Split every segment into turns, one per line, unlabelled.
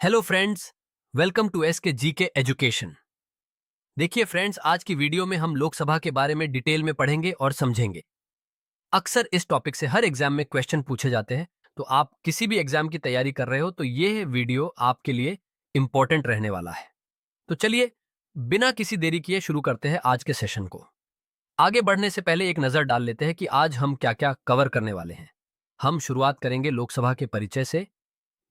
Hello friends, welcome to S K G के education. देखिए friends, आज की वीडियो में हम लोकसभा के बारे में डिटेल में पढ़ेंगे और समझेंगे। अक्सर इस टॉपिक से हर एग्जाम में क्वेश्चन पूछे जाते हैं, तो आप किसी भी एग्जाम की तैयारी कर रहे हो तो ये वीडियो आपके लिए इंपॉर्टेंट रहने वाला है। तो चलिए, बिना किसी देरी किए शुरू करते हैं आज के सेशन को। आगे बढ़ने से पहले एक नजर डाल लेते हैं कि आज हम क्या क्या कवर करने वाले हैं। हम शुरुआत करेंगे लोकसभा के परिचय से,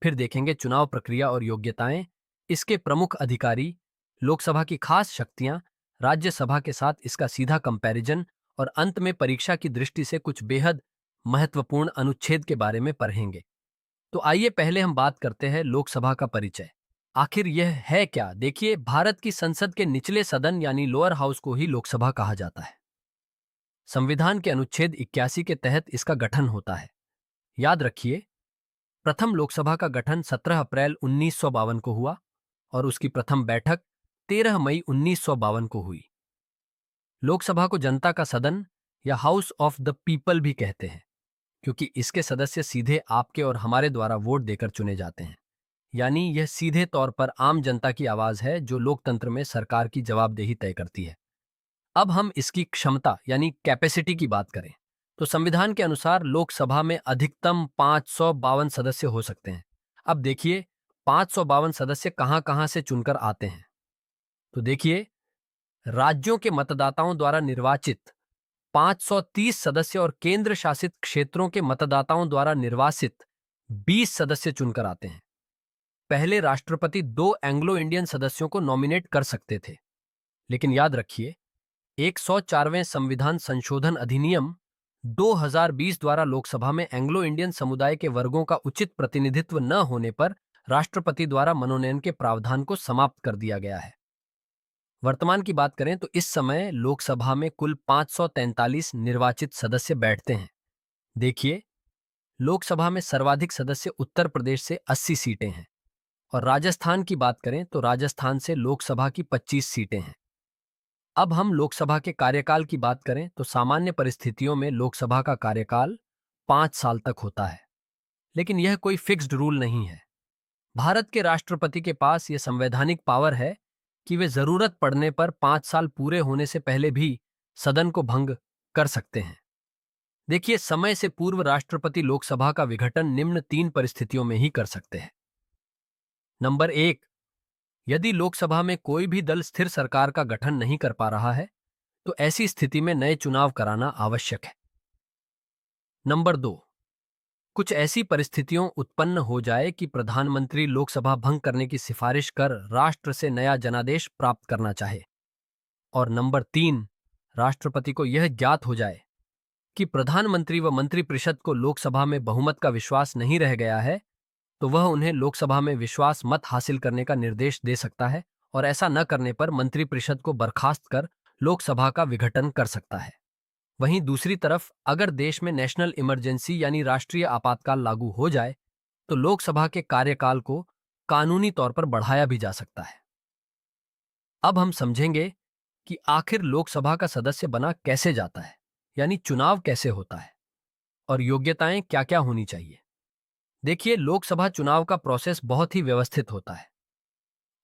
फिर देखेंगे चुनाव प्रक्रिया और योग्यताएं, इसके प्रमुख अधिकारी, लोकसभा की खास शक्तियां, राज्यसभा के साथ इसका सीधा कंपैरिजन और अंत में परीक्षा की दृष्टि से कुछ बेहद महत्वपूर्ण अनुच्छेद के बारे में पढ़ेंगे। तो आइए पहले हम बात करते हैं लोकसभा का परिचय। आखिर यह है क्या? देखिए, भारत की संसद के निचले सदन यानी लोअर हाउस को ही लोकसभा कहा जाता है। संविधान के अनुच्छेद 81 के तहत इसका गठन होता है। याद रखिए, प्रथम लोकसभा का गठन 17 अप्रैल 1952 को हुआ और उसकी प्रथम बैठक 13 मई 1952 को हुई। लोकसभा को जनता का सदन या हाउस ऑफ द पीपल भी कहते हैं, क्योंकि इसके सदस्य सीधे आपके और हमारे द्वारा वोट देकर चुने जाते हैं। यानी यह सीधे तौर पर आम जनता की आवाज है जो लोकतंत्र में सरकार की जवाबदेही तय करती है। अब हम इसकी क्षमता यानी कैपेसिटी की बात करें तो संविधान के अनुसार लोकसभा में अधिकतम 552 सदस्य हो सकते हैं। अब देखिए, 552 सदस्य कहां कहां से चुनकर आते हैं। तो देखिए, राज्यों के मतदाताओं द्वारा निर्वाचित 530 सदस्य और केंद्र शासित क्षेत्रों के मतदाताओं द्वारा निर्वासित 20 सदस्य चुनकर आते हैं। पहले राष्ट्रपति 2 एंग्लो इंडियन सदस्यों को नॉमिनेट कर सकते थे, लेकिन याद रखिए, 104वें संविधान संशोधन अधिनियम 2020 द्वारा लोकसभा में एंग्लो इंडियन समुदाय के वर्गों का उचित प्रतिनिधित्व न होने पर राष्ट्रपति द्वारा मनोनयन के प्रावधान को समाप्त कर दिया गया है। वर्तमान की बात करें तो इस समय लोकसभा में कुल 543 निर्वाचित सदस्य बैठते हैं। देखिए, लोकसभा में सर्वाधिक सदस्य उत्तर प्रदेश से 80 सीटें हैं और राजस्थान की बात करें तो राजस्थान से लोकसभा की 25 सीटें हैं। अब हम लोकसभा के कार्यकाल की बात करें तो सामान्य परिस्थितियों में लोकसभा का कार्यकाल 5 साल तक होता है, लेकिन यह कोई फिक्स्ड रूल नहीं है। भारत के राष्ट्रपति के पास यह संवैधानिक पावर है कि वे जरूरत पड़ने पर 5 साल पूरे होने से पहले भी सदन को भंग कर सकते हैं। देखिए, समय से पूर्व राष्ट्रपति लोकसभा का विघटन निम्न 3 परिस्थितियों में ही कर सकते हैं। नंबर 1, यदि लोकसभा में कोई भी दल स्थिर सरकार का गठन नहीं कर पा रहा है तो ऐसी स्थिति में नए चुनाव कराना आवश्यक है। नंबर 2, कुछ ऐसी परिस्थितियों उत्पन्न हो जाए कि प्रधानमंत्री लोकसभा भंग करने की सिफारिश कर राष्ट्र से नया जनादेश प्राप्त करना चाहे। और नंबर 3, राष्ट्रपति को यह ज्ञात हो जाए कि प्रधानमंत्री व मंत्रिपरिषद को लोकसभा में बहुमत का विश्वास नहीं रह गया है, तो वह उन्हें लोकसभा में विश्वास मत हासिल करने का निर्देश दे सकता है और ऐसा न करने पर मंत्रिपरिषद को बर्खास्त कर लोकसभा का विघटन कर सकता है। वहीं दूसरी तरफ अगर देश में नेशनल इमरजेंसी यानी राष्ट्रीय आपातकाल लागू हो जाए तो लोकसभा के कार्यकाल को कानूनी तौर पर बढ़ाया भी जा सकता है। अब हम समझेंगे कि आखिर लोकसभा का सदस्य बना कैसे जाता है, यानी चुनाव कैसे होता है और योग्यताएं क्या क्या होनी चाहिए। देखिए, लोकसभा चुनाव का प्रोसेस बहुत ही व्यवस्थित होता है।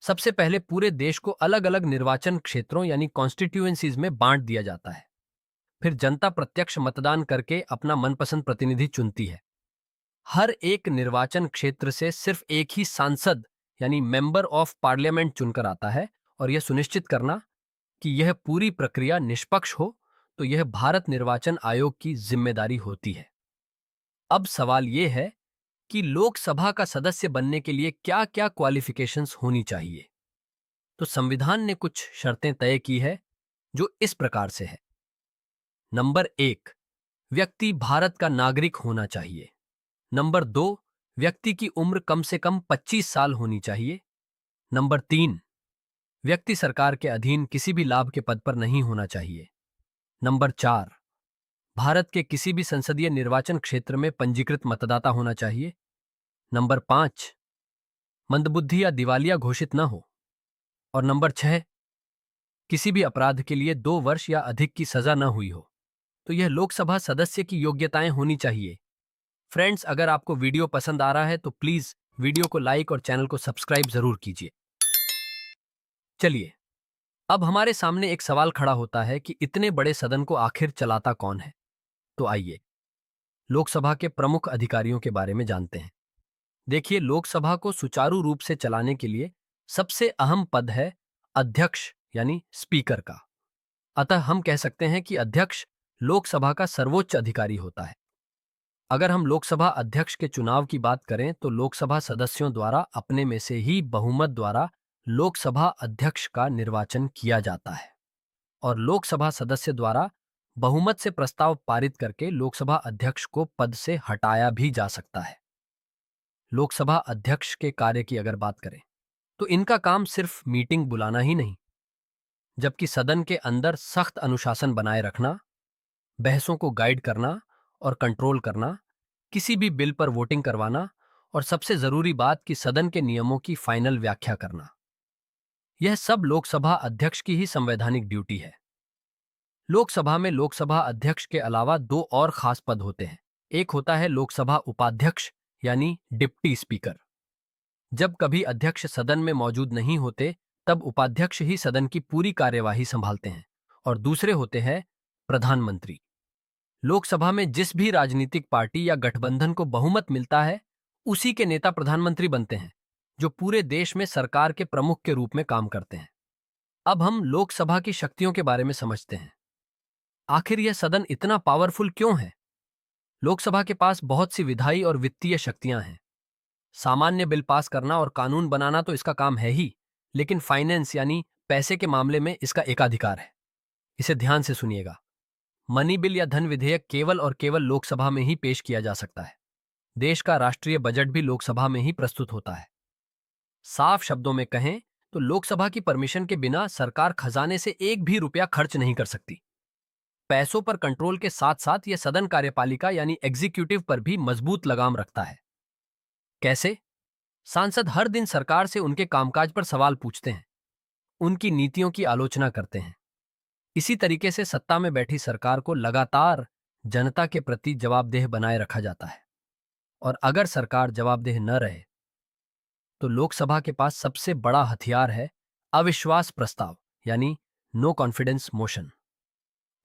सबसे पहले पूरे देश को अलग अलग निर्वाचन क्षेत्रों यानी कॉन्स्टिट्यूएंसीज में बांट दिया जाता है। फिर जनता प्रत्यक्ष मतदान करके अपना मनपसंद प्रतिनिधि चुनती है। हर एक निर्वाचन क्षेत्र से सिर्फ एक ही सांसद यानी मेंबर ऑफ पार्लियामेंट चुनकर आता है और यह सुनिश्चित करना कि यह पूरी प्रक्रिया निष्पक्ष हो, तो यह भारत निर्वाचन आयोग की जिम्मेदारी होती है। अब सवाल यह है कि लोकसभा का सदस्य बनने के लिए क्या क्या क्वालिफिकेशंस होनी चाहिए। तो संविधान ने कुछ शर्तें तय की है जो इस प्रकार से है। नंबर 1, व्यक्ति भारत का नागरिक होना चाहिए। नंबर 2, व्यक्ति की उम्र कम से कम 25 साल होनी चाहिए। नंबर 3, व्यक्ति सरकार के अधीन किसी भी लाभ के पद पर नहीं होना चाहिए। नंबर 4, भारत के किसी भी संसदीय निर्वाचन क्षेत्र में पंजीकृत मतदाता होना चाहिए। नंबर 5, मंदबुद्धि या दिवालिया घोषित न हो। और नंबर 6, किसी भी अपराध के लिए 2 वर्ष या अधिक की सजा न हुई हो। तो यह लोकसभा सदस्य की योग्यताएं होनी चाहिए। फ्रेंड्स, अगर आपको वीडियो पसंद आ रहा है तो प्लीज वीडियो को लाइक और चैनल को सब्सक्राइब जरूर कीजिए। चलिए, अब हमारे सामने एक सवाल खड़ा होता है कि इतने बड़े सदन को आखिर चलाता कौन है। तो आइए लोकसभा के प्रमुख अधिकारियों के बारे में जानते हैं। देखिए, लोकसभा को सुचारू रूप से चलाने के लिए सबसे अहम पद है अध्यक्ष यानी स्पीकर का। अतः हम कह सकते हैं कि अध्यक्ष लोकसभा का सर्वोच्च अधिकारी होता है। अगर हम लोकसभा अध्यक्ष के चुनाव की बात करें तो लोकसभा सदस्यों द्वारा अपने में से ही बहुमत द्वारा लोकसभा अध्यक्ष का निर्वाचन किया जाता है और लोकसभा सदस्य द्वारा बहुमत से प्रस्ताव पारित करके लोकसभा अध्यक्ष को पद से हटाया भी जा सकता है। लोकसभा अध्यक्ष के कार्य की अगर बात करें तो इनका काम सिर्फ मीटिंग बुलाना ही नहीं, जबकि सदन के अंदर सख्त अनुशासन बनाए रखना, बहसों को गाइड करना और कंट्रोल करना, किसी भी बिल पर वोटिंग करवाना और सबसे जरूरी बात कि सदन के नियमों की फाइनल व्याख्या करना, यह सब लोकसभा अध्यक्ष की ही संवैधानिक ड्यूटी है। लोकसभा में लोकसभा अध्यक्ष के अलावा दो और खास पद होते हैं। एक होता है लोकसभा उपाध्यक्ष यानी डिप्टी स्पीकर। जब कभी अध्यक्ष सदन में मौजूद नहीं होते तब उपाध्यक्ष ही सदन की पूरी कार्यवाही संभालते हैं। और दूसरे होते हैं प्रधानमंत्री। लोकसभा में जिस भी राजनीतिक पार्टी या गठबंधन को बहुमत मिलता है उसी के नेता प्रधानमंत्री बनते हैं, जो पूरे देश में सरकार के प्रमुख के रूप में काम करते हैं। अब हम लोकसभा की शक्तियों के बारे में समझते हैं। आखिर यह सदन इतना पावरफुल क्यों है? लोकसभा के पास बहुत सी विधायी और वित्तीय शक्तियां हैं। सामान्य बिल पास करना और कानून बनाना तो इसका काम है ही, लेकिन फाइनेंस यानी पैसे के मामले में इसका एकाधिकार है। इसे ध्यान से सुनिएगा। मनी बिल या धन विधेयक केवल और केवल लोकसभा में ही पेश किया जा सकता है। देश का राष्ट्रीय बजट भी लोकसभा में ही प्रस्तुत होता है। साफ शब्दों में कहें तो लोकसभा की परमिशन के बिना सरकार खजाने से एक भी रुपया खर्च नहीं कर सकती। पैसों पर कंट्रोल के साथ साथ यह सदन कार्यपालिका यानी एग्जीक्यूटिव पर भी मजबूत लगाम रखता है। कैसे? सांसद हर दिन सरकार से उनके कामकाज पर सवाल पूछते हैं, उनकी नीतियों की आलोचना करते हैं। इसी तरीके से सत्ता में बैठी सरकार को लगातार जनता के प्रति जवाबदेह बनाए रखा जाता है। और अगर सरकार जवाबदेह न रहे तो लोकसभा के पास सबसे बड़ा हथियार है अविश्वास प्रस्ताव यानी नो कॉन्फिडेंस मोशन।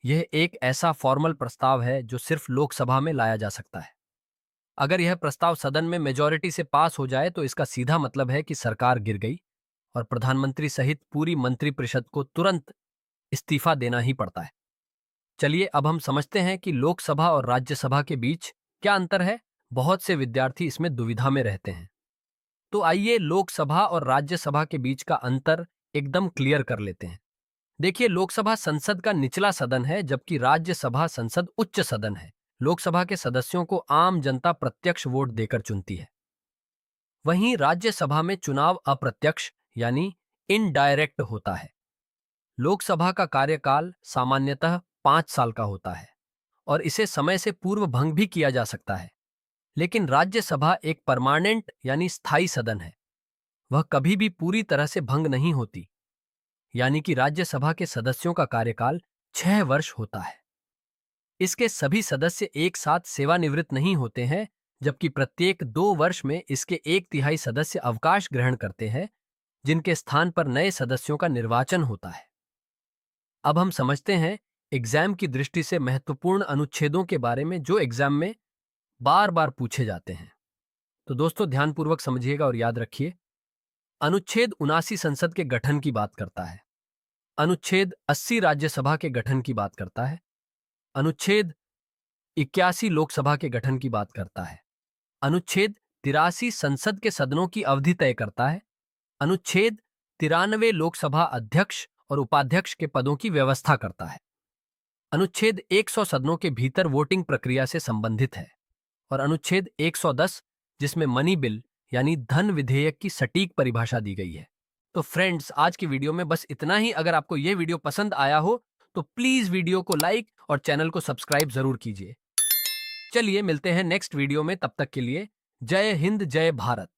यह एक ऐसा फॉर्मल प्रस्ताव है जो सिर्फ लोकसभा में लाया जा सकता है। अगर यह प्रस्ताव सदन में मेजॉरिटी से पास हो जाए तो इसका सीधा मतलब है कि सरकार गिर गई और प्रधानमंत्री सहित पूरी मंत्रिपरिषद को तुरंत इस्तीफा देना ही पड़ता है। चलिए, अब हम समझते हैं कि लोकसभा और राज्यसभा के बीच क्या अंतर है। बहुत से विद्यार्थी इसमें दुविधा में रहते हैं, तो आइए लोकसभा और राज्यसभा के बीच का अंतर एकदम क्लियर कर लेते हैं। देखिए, लोकसभा संसद का निचला सदन है जबकि राज्यसभा संसद उच्च सदन है। लोकसभा के सदस्यों को आम जनता प्रत्यक्ष वोट देकर चुनती है, वहीं राज्यसभा में चुनाव अप्रत्यक्ष यानी इनडायरेक्ट होता है। लोकसभा का कार्यकाल सामान्यतः 5 साल का होता है और इसे समय से पूर्व भंग भी किया जा सकता है। लेकिन राज्यसभा एक परमानेंट यानी स्थायी सदन है, वह कभी भी पूरी तरह से भंग नहीं होती, यानी कि राज्यसभा के सदस्यों का कार्यकाल 6 वर्ष होता है। इसके सभी सदस्य एक साथ सेवानिवृत्त नहीं होते हैं, जबकि प्रत्येक 2 वर्ष में इसके 1/3 सदस्य अवकाश ग्रहण करते हैं, जिनके स्थान पर नए सदस्यों का निर्वाचन होता है। अब हम समझते हैं एग्जाम की दृष्टि से महत्वपूर्ण अनुच्छेदों के बारे में जो एग्जाम में बार बार पूछे जाते हैं। तो दोस्तों, ध्यानपूर्वक समझिएगा और याद रखिए। अनुच्छेद 79 संसद के गठन की बात करता है। अनुच्छेद 80 राज्यसभा के गठन की बात करता है। अनुच्छेद 81 लोकसभा के गठन की बात करता है। अनुच्छेद 83 संसद के सदनों की अवधि तय करता है। अनुच्छेद 93 लोकसभा अध्यक्ष और उपाध्यक्ष के पदों की व्यवस्था करता है। अनुच्छेद 100 सदनों के भीतर वोटिंग प्रक्रिया से संबंधित है। और अनुच्छेद 110 जिसमें मनी बिल यानी धन विधेयक की सटीक परिभाषा दी गई है। तो फ्रेंड्स, आज की वीडियो में बस इतना ही। अगर आपको यह वीडियो पसंद आया हो तो प्लीज वीडियो को लाइक और चैनल को सब्सक्राइब जरूर कीजिए। चलिए मिलते हैं नेक्स्ट वीडियो में, तब तक के लिए जय हिंद जय भारत।